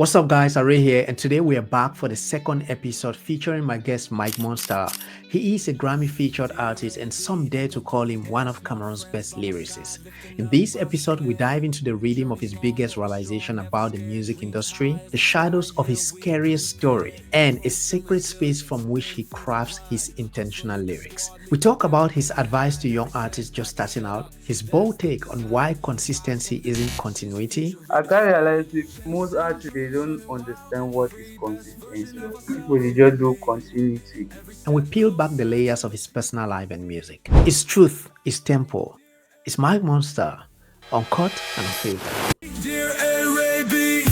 What's up, guys? Arrey here, and today we are back for the second episode featuring my guest Mic Monsta. He is a Grammy featured artist, and some dare to call him one of Cameroon's best lyricists. In this episode, we dive into the rhythm of his biggest realization about the music industry, the shadows of his scariest story, and a sacred space from which he crafts his intentional lyrics. We talk about his advice to young artists just starting out, his bold take on why consistency isn't continuity. I can realize it, most artists they don't understand what is consistency. People they just do continuity. And we peel back the layers of his personal life and music. His truth, his tempo, his Mic Monster, uncut and unfiltered. Dear ARREYB,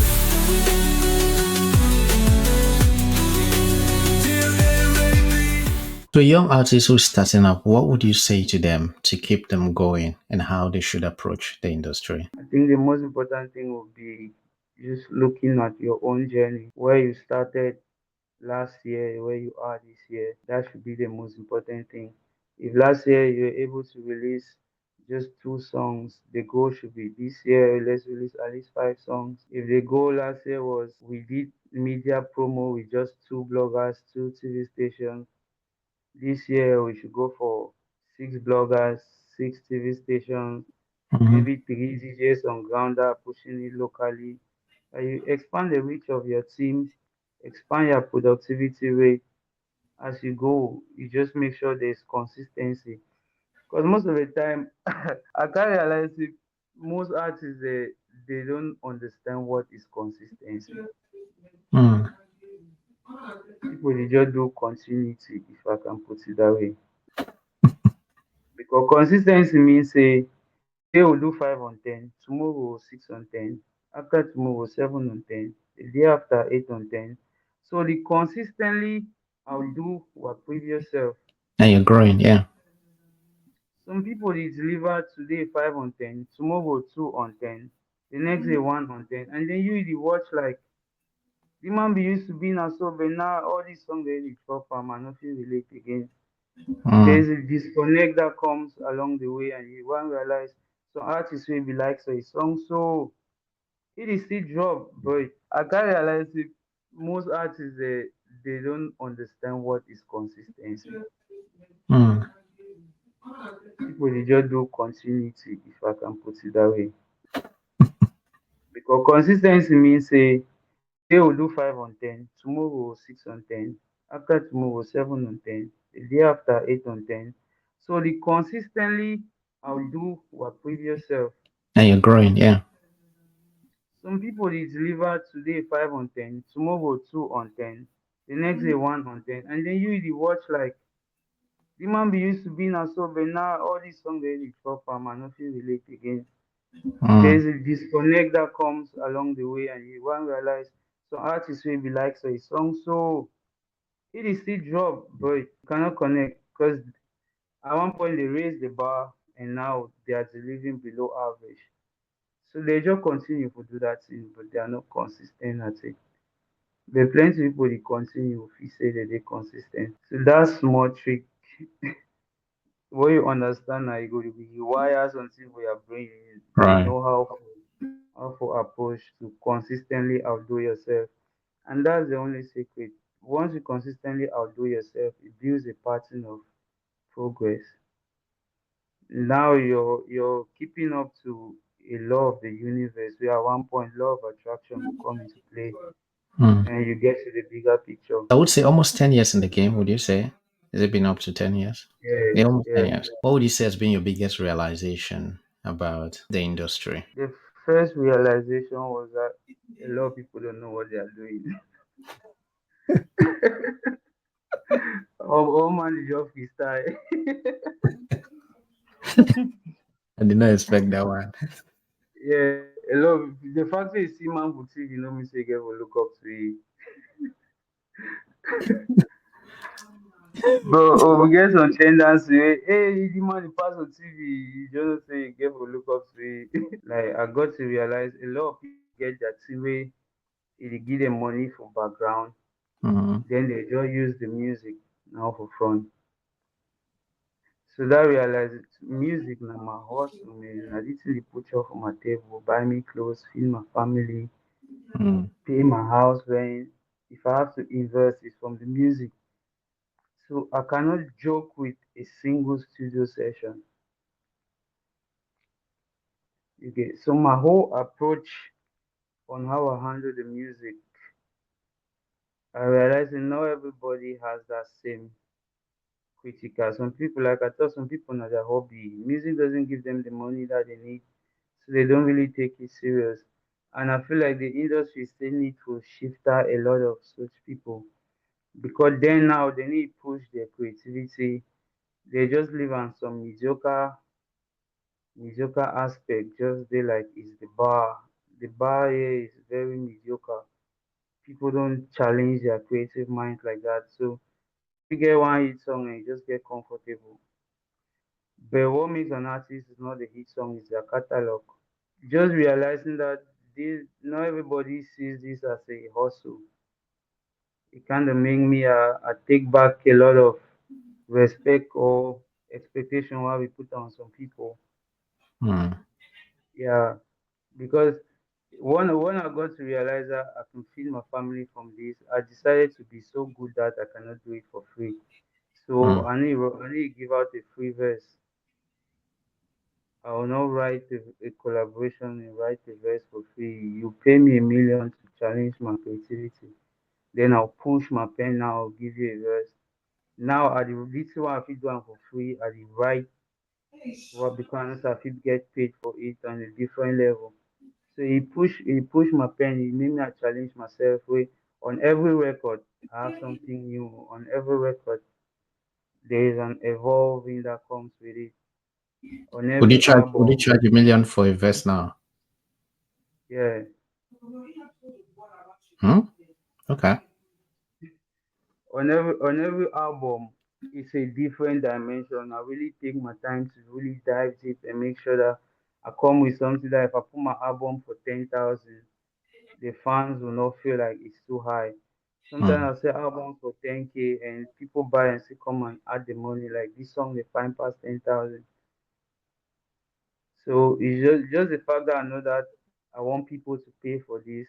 dear ARREYB. To a young artist who's starting up, what would you say to them to keep them going and how they should approach the industry? I think the most important thing would be just looking at your own journey, where you started last year, where you are this year. That should be the most important thing. If last year you were able to release just two songs, the goal should be this year let's release at least five songs. If the goal last year was we did media promo with just two bloggers, two TV stations, this year we should go for six bloggers, six TV stations, Mhm. maybe three DJs on ground that are pushing it locally. And you expand the reach of your team, expand your productivity rate as you go. You just make sure there's consistency. Because most of the time, I can realize it, most artists they don't understand what is consistency. Mm. People they just do continuity, if I can put it that way. Because consistency means say today we'll do 5 on 10, tomorrow 6 on 10, after tomorrow 7 on 10, the day after 8 on 10. So the consistently I'll do what previous self. And you're growing, yeah. Some people they deliver today 5 on 10, tomorrow 2 on 10, the next day 1 on 10, and then you the watch like the man be used to being a so but now all these songs they chop am and nothing relate again. Mm. There's a disconnect that comes along the way and you won't realize some artists will be like so a song so it is still drop, but I can realize it, most artists they don't understand what is consistency. Mm. People they just do continuity, if I can put it that way. Because consistency means say today we'll do 5 on 10, tomorrow 6 on 10, after tomorrow 7 on 10, the day after 8 on 10. So the consistently I'll do what previous self. And you're growing, yeah. Some people they deliver today 5 on 10, tomorrow 2 on 10, the next day 1 on 10, and then you the watch like the man be used to being a so but now all these songs they chop am and nothing relate again. Mm. There's a disconnect that comes along the way and you won't realize some artists will be like so a song so it is still drop but cannot connect because at one point they raised the bar and now they are delivering below average. So they just continue to do that thing, but they are not consistent at it. But plenty of people they continue if you say that they consistent. So that small trick, what you understand now, you go to be wire something for your brain. You Right. know how to approach to consistently outdo yourself. And that's the only secret. Once you consistently outdo yourself, it builds a pattern of progress. Now you're keeping up to a law of the universe where at one point law of attraction will come into play Mm. and you get to the bigger picture. I would say almost 10 years in the game, would you say? Has it been up to 10 years? Yeah, Yeah, almost 10 yeah. years. What would you say has been your biggest realization about the industry? The first realization was that a lot of people don't know what they are doing. Oh man, the job is style. I did not expect that one. Yeah, a lot of, the fact that you see man for TV, you know me say get will look up to you. But oh, we get some tendency. Hey, the man the pass on TV, you just say get will look up to you. Like I got to realize a lot of people get that TV, it give them money for background, Mm. then they just use the music now for front. So that realize it, music na my hustle, man. I didn't put you for my table, buy me clothes, feed my family. Mm. pay my house rent. If I have to invest, it's from the music. So I cannot joke with a single studio session. Okay, so my whole approach on how I handle the music, I realize that not everybody has that same critical. Some people, like I thought, some people know their hobby. Music doesn't give them the money that they need, so they don't really take it serious. And I feel like the industry still need to shift out a lot of such people because then now they need to push their creativity. They just live on some mediocre aspect. Just they like is the bar. The bar here is very mediocre. People don't challenge their creative minds like that. So if you get one hit song and you just get comfortable. But what makes an artist is not the hit song, it's their catalog. Just realizing that this not everybody sees this as a hustle. It kind of make me I take back a lot of respect or expectation what we put on some people. Mm. Yeah, because when I got to realize that I can feed my family from this, I decided to be so good that I cannot do it for free. So Mm. I need to give out a free verse. I will not write a collaboration and write a verse for free. You pay me 1 million to challenge my creativity. Then I'll push my pen now, I'll give you a verse. Now at the little one I fit do am for free, at the right what because I fit get paid for it on a different level. So he push my pen, he made me a challenge myself way on every record I have something new. On every record there is an evolving that comes with it. On Would you every charge? Would you album, charge 1 million for a verse now? yeah. Hmm? Okay. On every album it's a different dimension. I really take my time to really dive deep and make sure that I come with something that if I put my album for 10,000, the fans will not feel like it's too high. Mm. Sometimes I say album for 10K and people buy and say come and add the money like this song they find past 10,000. So it's just the fact that I know that I want people to pay for this.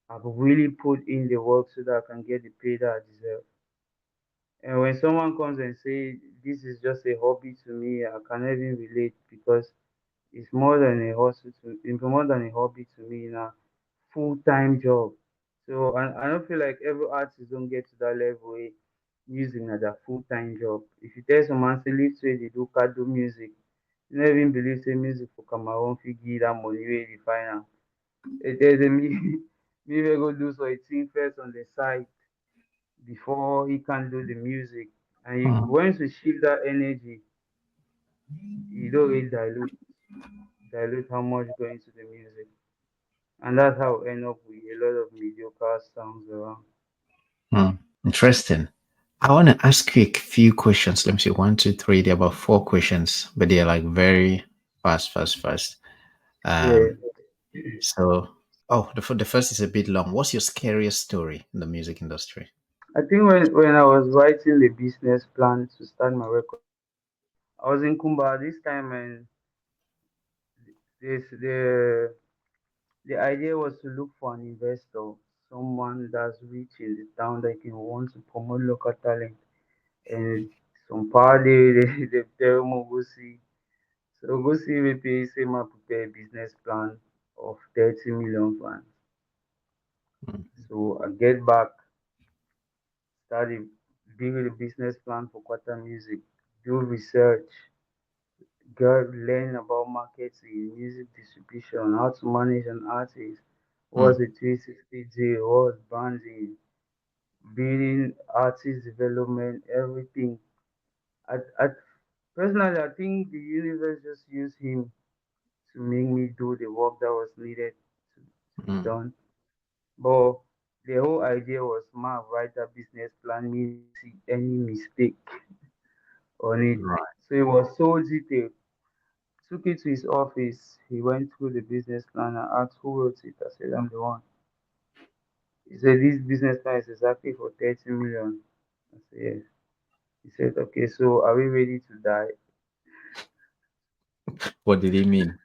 I've really put in the work so that I can get the pay that I deserve. And when someone comes and say this is just a hobby to me, I cannot even relate because it's more than a hustle to it's more than a hobby to me now. Full-time job. So I don't feel like every artist don't get to that level where music na their full-time job. If you tell someone say live say they do music, you never even believe say music for Cameroon fit give that money wey dey find am. There's a me me wey go do so a thing first on the side before he can do the music. And you, Mm. once you shift that energy, you don't really dilute how much go into the music. And that's how I end up with a lot of mediocre songs around. Mm. Interesting. I want to ask you a few questions. Let me see. One, two, three. There are about 4 questions, but they're like very fast, fast, fast. Yeah. Um. So, oh, the first is a bit long. What's your scariest story in the music industry? I think when I was writing the business plan to start my record, I was in Kumba this time and this the idea was to look for an investor, someone that's rich in the town that can want to promote local talent. And some party they tell me go see. So go see VP say my prepare a business plan of 30 million francs. Mm. So I get back, started build a business plan for Kwata music, do research, get learn about marketing, music distribution, how to manage an artist, Mm. what's a 360 deal, what's branding, building artist development, everything. I personally I think the universe just used him to make me do the work that was needed to be Mm. done. But the whole idea was my write that business plan, me not see any mistake on it. Right. So it was so detailed. Took it to his office. He went through the business plan and asked who wrote it. I said I'm the one. He said this business plan is exactly for 30 million. I said yes. He said okay, so are we ready to die? What did he mean?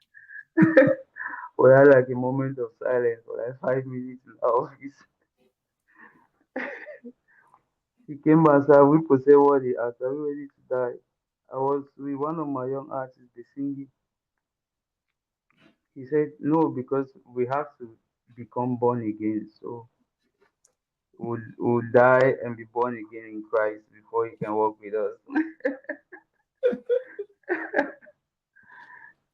We had like a moment of silence for like 5 minutes in our office. He came back and said, we possess what he asked. Are we ready to die? I was with one of my young artists, the singing. He said, no, because we have to become born again. So we'll die and be born again in Christ before he can walk with us.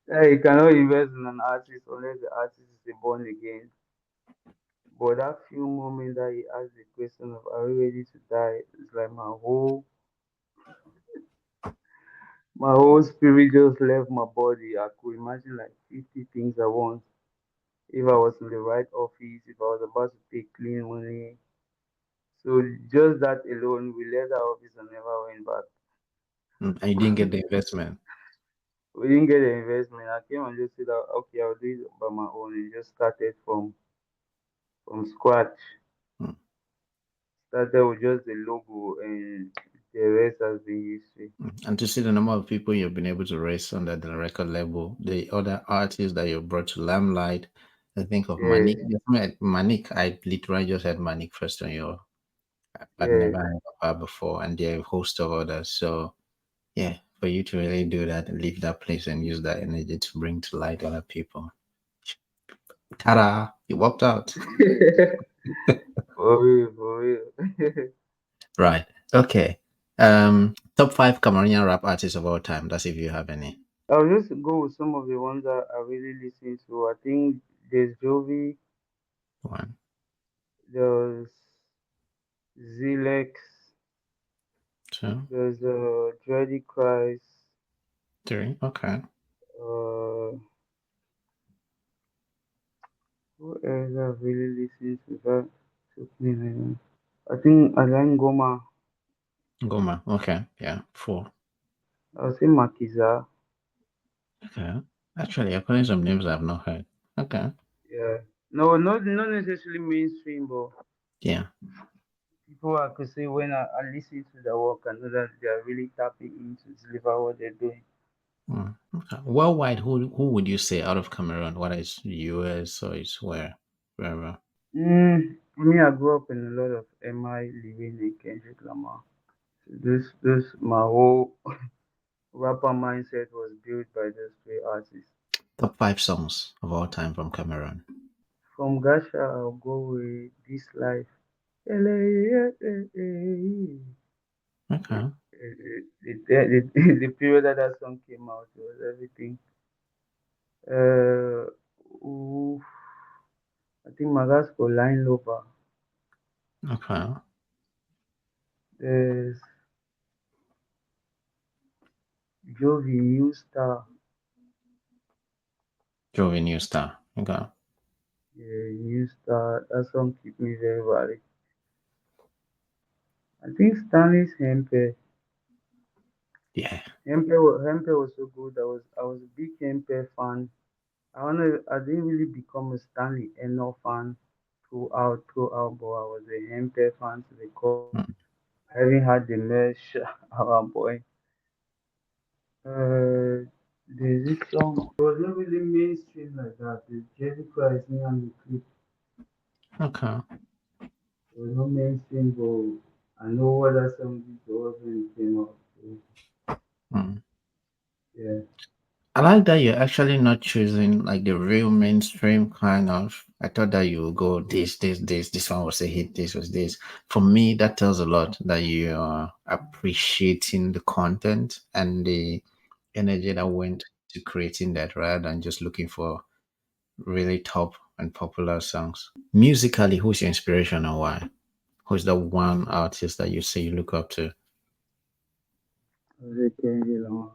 You cannot invest in an artist unless the artist is a born again. But that few moments that he asked the question of, are we ready to die? It's like my whole spirit just left my body. I could imagine like 50 things at once. If I was in the right office, if I was about to take clean money. So just that alone, we left the office and never went back. And you didn't get the investment. We didn't get the investment. I came and just said that okay, I'll do it by my own and just started from scratch. Mm. Started with just the logo and the rest has been history. And to see the number of people you've been able to raise under the record label, the other artists that you brought to limelight. I think of Yeah, Manik. Manik, I literally just had Manik first on your, but yeah. never heard of her before, and there are a host of others. So yeah, for you to really do that and leave that place and use that energy to bring to light other people. Ta-da! You walked out. For real, for real. Right. Okay. Top five Cameroonian rap artists of all time. That's if you have any. I'll just go with some of the ones that I really listen to. I think there's Jovi, One, there's Zilex, two, there's Dreddy Christ, three. Okay. uh, who else I've really listened to that took me like I think Alain Goma, Goma. Okay. Yeah. Four. I'll say Makiza. Okay. Actually, you're calling some names I've not heard. Okay. Yeah. No, not necessarily mainstream, but Yeah. people I could say when I listen to the work, I know that they are really tapping into deliver what they're doing. Okay. Worldwide, who would you say out of Cameroon? Whether it's US or it's wherever. Me, I grew up in a lot of MI living in Kendrick Lamar. So my whole rapper mindset was built by those three artists. Top five songs of all time from Cameroon. From Gasha, I'll go with This Life. The, Okay. the period that that song came out was everything. Uh, ooh, I think Magasco Line Lover. Okay. There's Jovi New Star. Jovi New Star. Okay. Yeah, New Star. That song keep me very valid. I think Stanley's Hempe. Yeah. Hempe was so good. I was a big Hempe fan. I didn't really become a Stanley Eno fan throughout, but I was a Hempe fan to the core. Mm. I even had the merch at one point. There's this song. It was not really mainstream like that. It's Jerry Christ, me and the clip. Okay. It was not mainstream, but I know what that song did to us when it came out. So, Mm. yeah. I like that you're actually not choosing like the real mainstream kind of. I thought that you would go this one was a hit, this was this. For me, that tells a lot that you are appreciating the content and the energy that went to creating that rather than just looking for really top and popular songs. Musically, who's your inspiration and why? Who's the one artist that you say you look up to? Jose Kenji Lamar.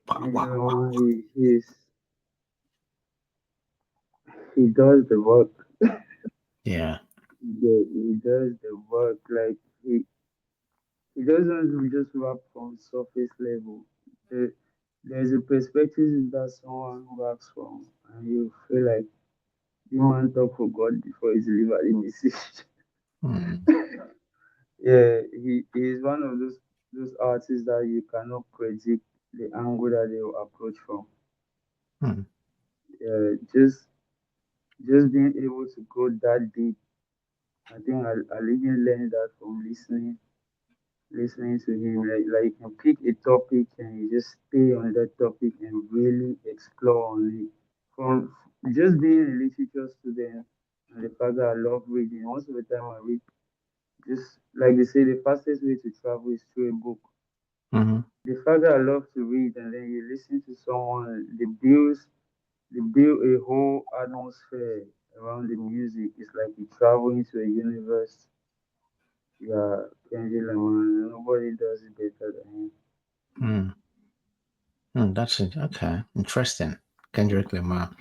Wow, Kenji wow, wow. Lamar, he does the work. Yeah. He does the work. Like he doesn't just rap from surface level. There, there's a perspective that someone raps from, and you feel like you man talk for God before he's delivered the message. Mm, Yeah, he is one of those artists that you cannot predict the angle that they will approach from. mm. just being able to go that deep. I think I'll even learn that from listening to him. Like you can pick a topic and you just stay on that topic and really explore on it. From just being a literature student and the fact that I love reading, most of the time I read just like they say the fastest way to travel is through a book. Mm-hmm. The fact that I love to read and then you listen to someone, they build a whole atmosphere around the music. It's like you travel into a universe. Yeah, Kendrick Lamar, nobody does it better than him. Mm. Mm, that's it. Okay. Interesting. Kendrick Lamar.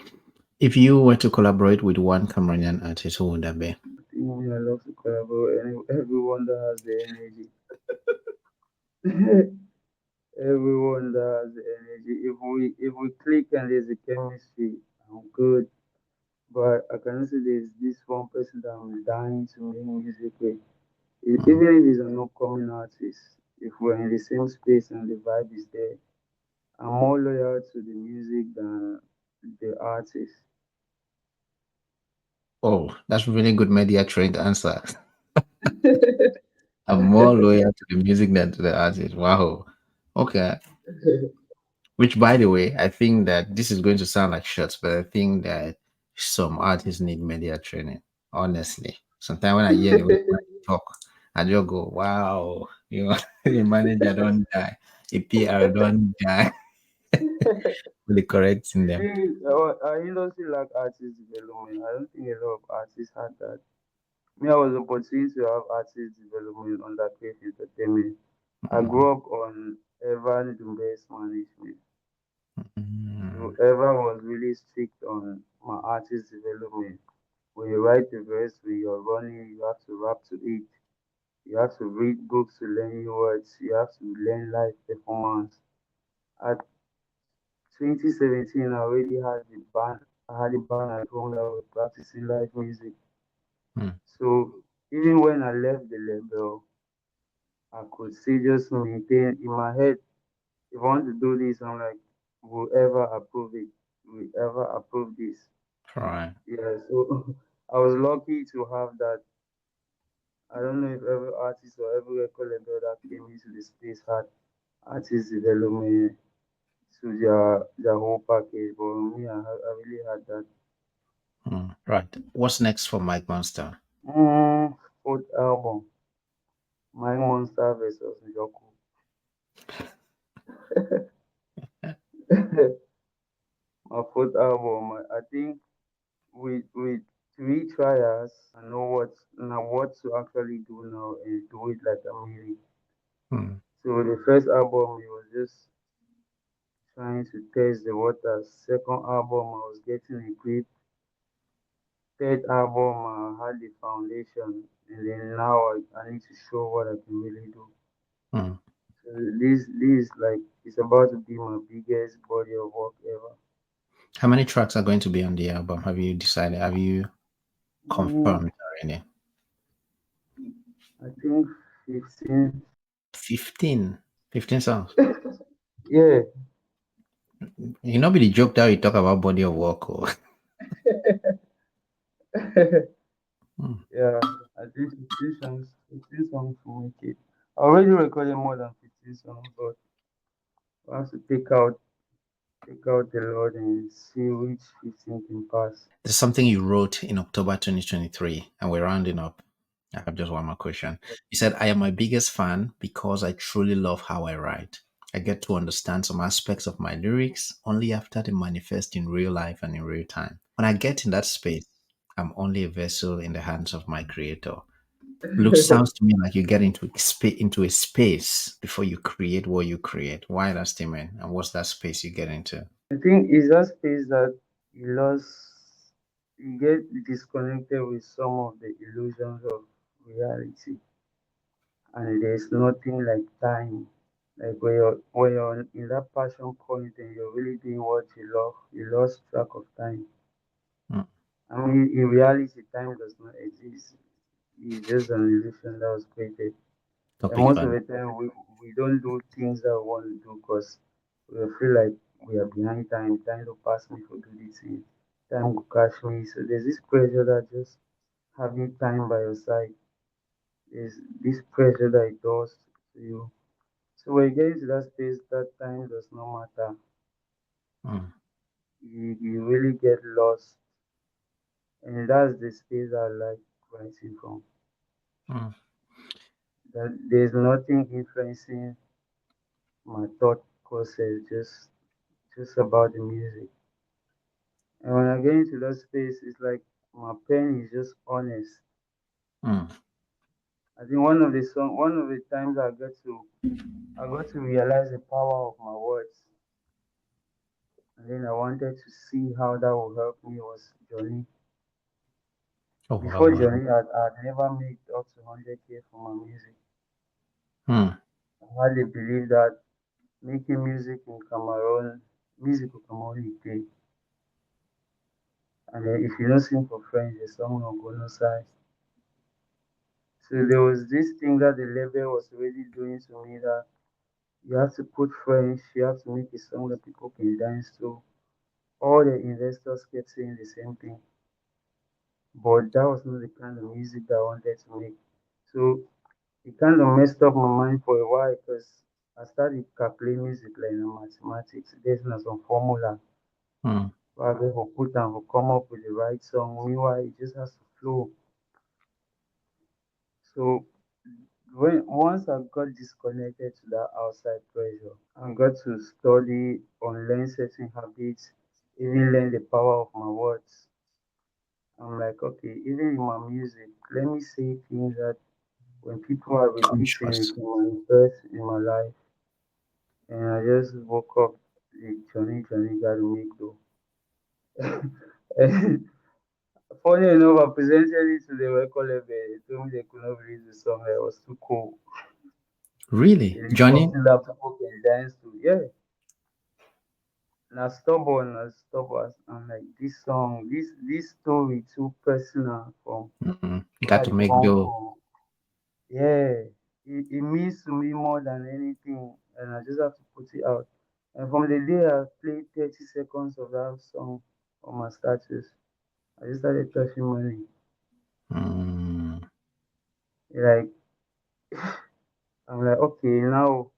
If you were to collaborate with one Cameroonian artist, who would that be? I think me, I love to collaborate. Everyone that has the energy. Everyone that has the energy. If we click and there's a chemistry, I'm good. But I can say there's this one person that I'm dying to make music with. Mm. Even if he's an upcoming artist, if we're in the same space and the vibe is there, I'm more loyal to the music than the artist. Oh, that's really good media trained answer. I'm more loyal to the music than to the artist. Wow. Okay. Which, by the way, I think that this is going to sound like shots, but I think that some artists need media training. Honestly, sometimes when I hear the way they talk, I just go, "Wow, you know, the manager don't die, the PR don't die." Really correcting The them. thing is, our industry lack artist development. I don't think a lot of artists had that. Me, I was opportunity to have artist development under Crave Entertainment. I Mhm. grew up on Evan Dumbe's management. So Mm. Evan was really strict on my artist development. When you write the verse, when you're running, you have to rap to it. You have to read books to learn new words. You have to learn live performance. At 2017, I already had the band. I had a band at home that was practicing live music. Mm. So even when I left the label, I could still just maintain in my head. If I want to do this, I'm like, whoever approve it, whoever approve this. Right. Yeah, so I was lucky to have that. I don't know if every artist or every record label that came into the space had artist development to their whole package. But me, I really had that. Mm. Right. What's next for Mike Monster? Fourth album, Mic Monsta versus Mboko. My fourth album, I think with three trials, I know what to actually do now and do it like a minute. Mm. So the first album, it was just trying to test the waters. Second album, I was getting a grip. Third album, I had the foundation, and then now I need to show what I can really do. Mm. So this like it's about to be my biggest body of work ever. How many tracks are going to be on the album? Have you decided? Have you Mm, confirmed already? I think 15. 15. 15 songs. Yeah, You know, be the joke that you talk about body of work. Or, mm. yeah. I think 15 songs. 15 songs will make it. I already recorded more than 15 songs, but I have to take out the load and see which 15 can pass. There's something you wrote in October 2023, and we're rounding up. I have just one more question. You said, I am my biggest fan because I truly love how I write. I get to understand some aspects of my lyrics only after they manifest in real life and in real time. When I get in that space, I'm only a vessel in the hands of my creator. Looks sounds to me like you get into a space before you create what you create. Why that statement? And what's that space you get into? I think it's that space that you get disconnected with some of the illusions of reality, and there's nothing like time. Like when you're in that passion point and you're really doing what you love, you lost track of time. Mm, I mean, in reality, time does not exist. It's just an illusion that was created. And topic most of fun. the time, we don't do things that we want to do because we feel like we are behind time. Time to pass me for do this thing. time will catch me. So there's this pressure that just having time by your side. There's this pressure that it does to you. So when you get into that space, that time does not matter. mm, You really get lost. And that's the space I like writing from. mm, That there's nothing influencing my thought process, just about the music. And when I get into that space, it's like my pen is just honest. mm. I think one of the times I got to realize the power of my words, and then I wanted to see how that would help me was Johnny. Oh, wow, Before wow. Johnny, I'd never made up to 100K for my music. Mm, I hardly believe that making music in Cameroon, music will come only day. And then if you don't sing for French, the song will go no size. So there was this thing that the label was really doing to me that you have to put French, you have to make a song that people can dance to. All the investors kept saying the same thing, but that was not the kind of music that I wanted to make. So it kind of messed up my mind for a while because I started calculating music like in mathematics. There's not some formula mm. where I will put and will come up with the right song. Meanwhile, it just has to flow. So when once I got disconnected to that outside pressure, I got to study, unlearn certain habits, even learn the power of my words. I'm like, okay, even in my music, let me say things that when people are repeating it Conscious. can manifest in my life. And I just woke up the Johnny gotta make though. And funny enough, I presented it to the record label. They told me they could not release the song. It was too cool. Really? It is Johnny? something that people can dance to. Yeah. Now stubborn as stubborn. I'm like this song, this story too personal from Mm-mm. You where got I to make come dough. from. Yeah, it means to me more than anything, and I just have to put it out. And from the day I played 30 seconds of that song on my status, I just started touching money. Mm, Like I'm like, okay, now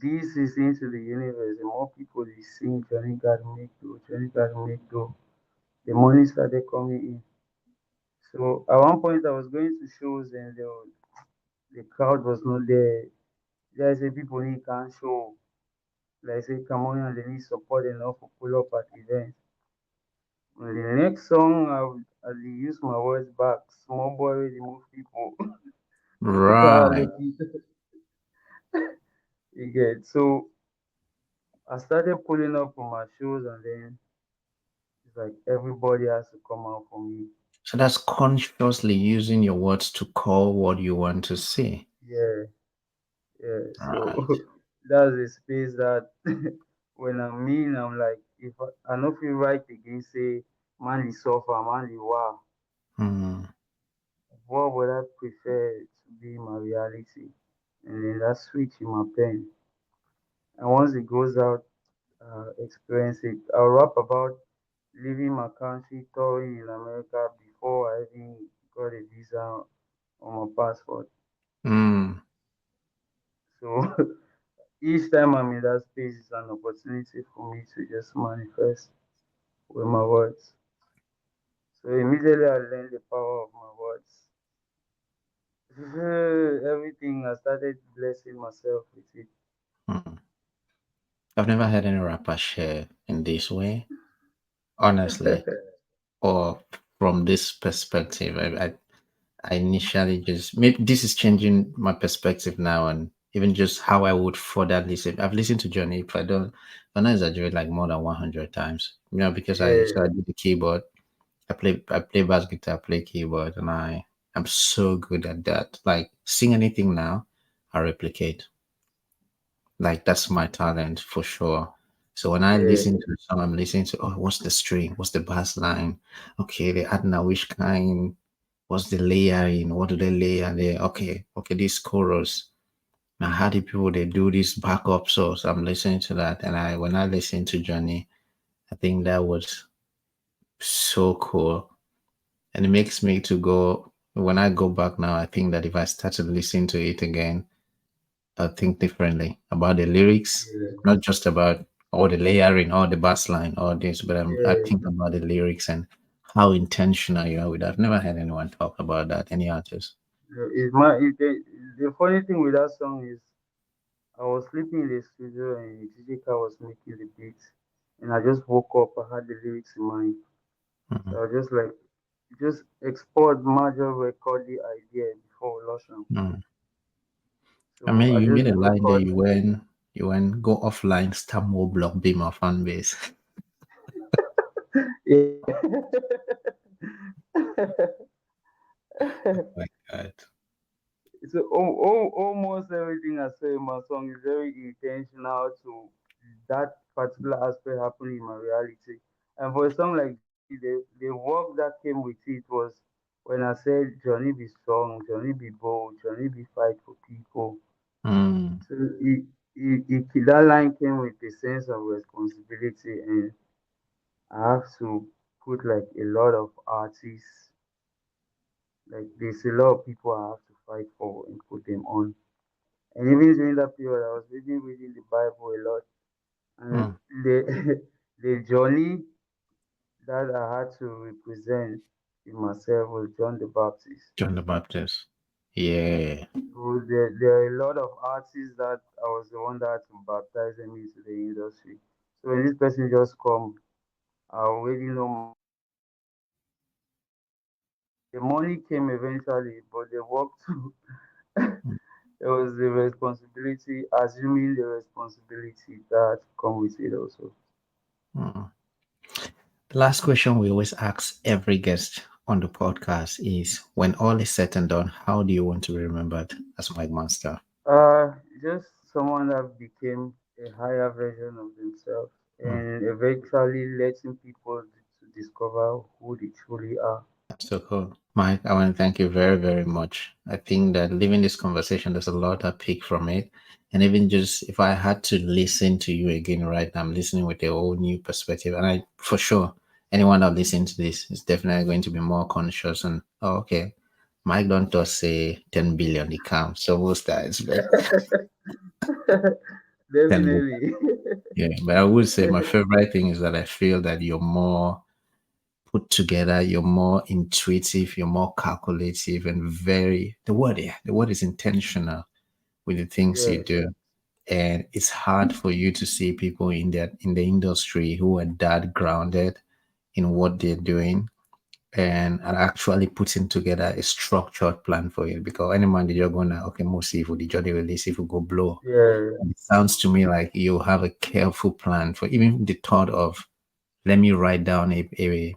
this is into the universe. The more people they sing, Johnny gotta make do, Johnny gotta make do. The money started coming in. So at one point I was going to shows and the crowd was not there. There I say people need can show. Like say Cameroonian they need support enough to pull up at events. And the next song I will use my words back. Small boy really move people. People are right. lucky. You get so I started pulling up on my shows and then it's like everybody has to come out for me. So that's consciously using your words to call what you want to see. Yeah, yeah. So Right. that's the space that when I'm in, I'm like, if I know feel right again, say, man, the suffer, man, the wow. Mm, What would I prefer to be my reality? And then that switch in my pen. And once it goes out, experience it. I'll rap about leaving my country, touring in America before I even got a visa on my passport. mm, So each time I'm in that space is an opportunity for me to just manifest with my words. So immediately I learned the power of my words. Everything I started blessing myself with it. mm. I've never heard any rapper share in this way, honestly, or from this perspective. I initially just maybe this is changing my perspective now, and even just how I would further listen. I've listened to Johnny. If I don't exaggerate, like more than 100 times. Because Yeah, I do the keyboard. I play bass guitar, play keyboard, and I'm so good at that. Like sing anything now, I replicate. Like that's my talent for sure. So when I yeah, listen to a song, I'm listening to, oh, what's the string? What's the bass line? Okay, they add now which kind? What's the layering? What do they layer there? Okay, this chorus. Now how do people they do this backup? So I'm listening to that, and I when I listen to Johnny, I think that was so cool. And it makes me to go, when I go back now, I think that if I started listening to it again, I'll think differently about the lyrics, Yeah, not just about all the layering, all the bass line, all this, but I yeah. think about the lyrics and how intentional you are with that. I've never heard anyone talk about that, any artist. The funny thing with that song is I was sleeping in the studio and DJ Car was making the beat, and I just woke up. I had the lyrics in mind, so Mhm. I was just like, just export major record the idea before we launch them. Mm. I So mean, I you just made a line there. record. You went go offline, start more block, be my fan base. Yeah. My God. So almost everything I say in my song is very intentional to that particular aspect happening in my reality. And for a song like this, the work that came with it was when I said Johnny be strong, Johnny be bold, Johnny be fight for people. Mm. So that line came with a sense of responsibility, and I have to put like a lot of artists, like there's a lot of people I have to fight for and put them on. And even during that period, I was reading the Bible a lot, and Mm. the the journey that I had to represent in myself was John the Baptist. John the Baptist. Yeah. So there are a lot of artists that I was the one that had to baptize them into the industry. So when this person just come, I already know the money came eventually, but the work too. There was the responsibility, assuming the responsibility that come with it also. Mm. The last question we always ask every guest on the podcast is when all is said and done, how do you want to be remembered as Mic Monsta? Just someone that became a higher version of themselves Mm. and eventually letting people to discover who they truly are. That's so cool. Mike, I want to thank you very, very much. I think that leaving this conversation, there's a lot I pick from it. And even just if I had to listen to you again right now, I'm listening with a whole new perspective. And I, for sure, anyone that listens to this is definitely going to be more conscious and, oh, okay, Mike don't just say 10 billion, he counts. So what's that? It's like 10 billion. Definitely. Yeah. But I would say my favorite thing is that I feel that you're more put together, you're more intuitive, you're more calculative, and very the word is intentional with the things you Yes. do. And it's hard for you to see people in the industry who are that grounded in what they're doing and are actually putting together a structured plan for it. Because any man you're gonna okay, most if the journey release if we go blow. Yeah. And it sounds to me like you have a careful plan for even the thought of let me write down a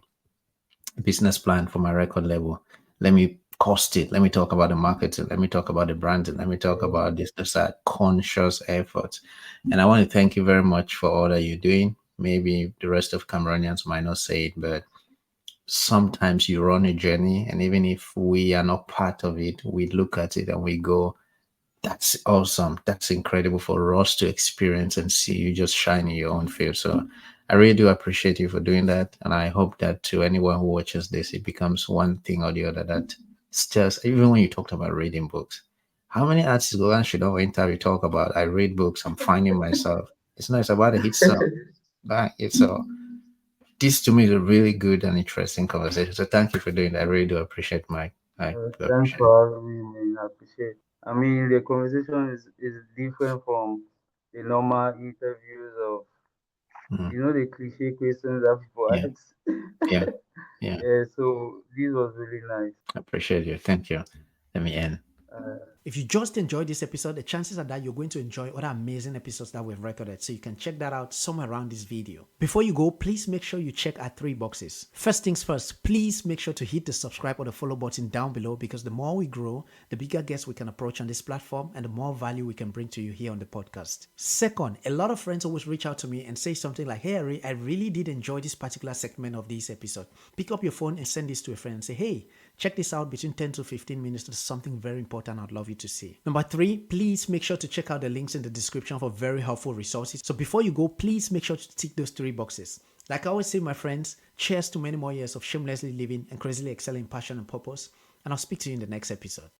business plan for my record label. Let me cost it. Let me talk about the marketing. Let me talk about the branding. Let me talk Yeah. about this. Those are conscious efforts. And I want to thank you very much for all that you're doing. Maybe the rest of Cameroonians might not say it, but sometimes you run a journey, and even if we are not part of it, we look at it and we go, that's awesome. That's incredible for us to experience and see you just shine in your own field. So I really do appreciate you for doing that. And I hope that to anyone who watches this, it becomes one thing or the other that stirs, even when you talked about reading books. How many artists go and should interview talk about I read books, I'm finding myself. It's not it's about a hit song. But it's this to me is a really good and interesting conversation. So thank you for doing that. I really do appreciate Mike. I do Thanks appreciate it. for having me, man. I appreciate. I mean, the conversation is different from the normal interviews of Mm, the cliche questions that people yeah, ask. yeah, yeah. Yeah, so this was really nice. I appreciate you. Thank you. Let me end. Uh, If you just enjoyed this episode, the chances are that you're going to enjoy other amazing episodes that we've recorded. So you can check that out somewhere around this video. Before you go, please make sure you check our 3 boxes. First things first, please make sure to hit the subscribe or the follow button down below because the more we grow, the bigger guests we can approach on this platform and the more value we can bring to you here on the podcast. Second, a lot of friends always reach out to me and say something like, hey, Arrey, I really did enjoy this particular segment of this episode. Pick up your phone and send this to a friend and say, hey, check this out between 10 to 15 minutes. There's something very important I'd love you to see. Number 3, please make sure to check out the links in the description for very helpful resources. So before you go, please make sure to tick those 3 boxes. Like I always say, my friends, cheers to many more years of shamelessly living and crazily excelling in passion and purpose. And I'll speak to you in the next episode.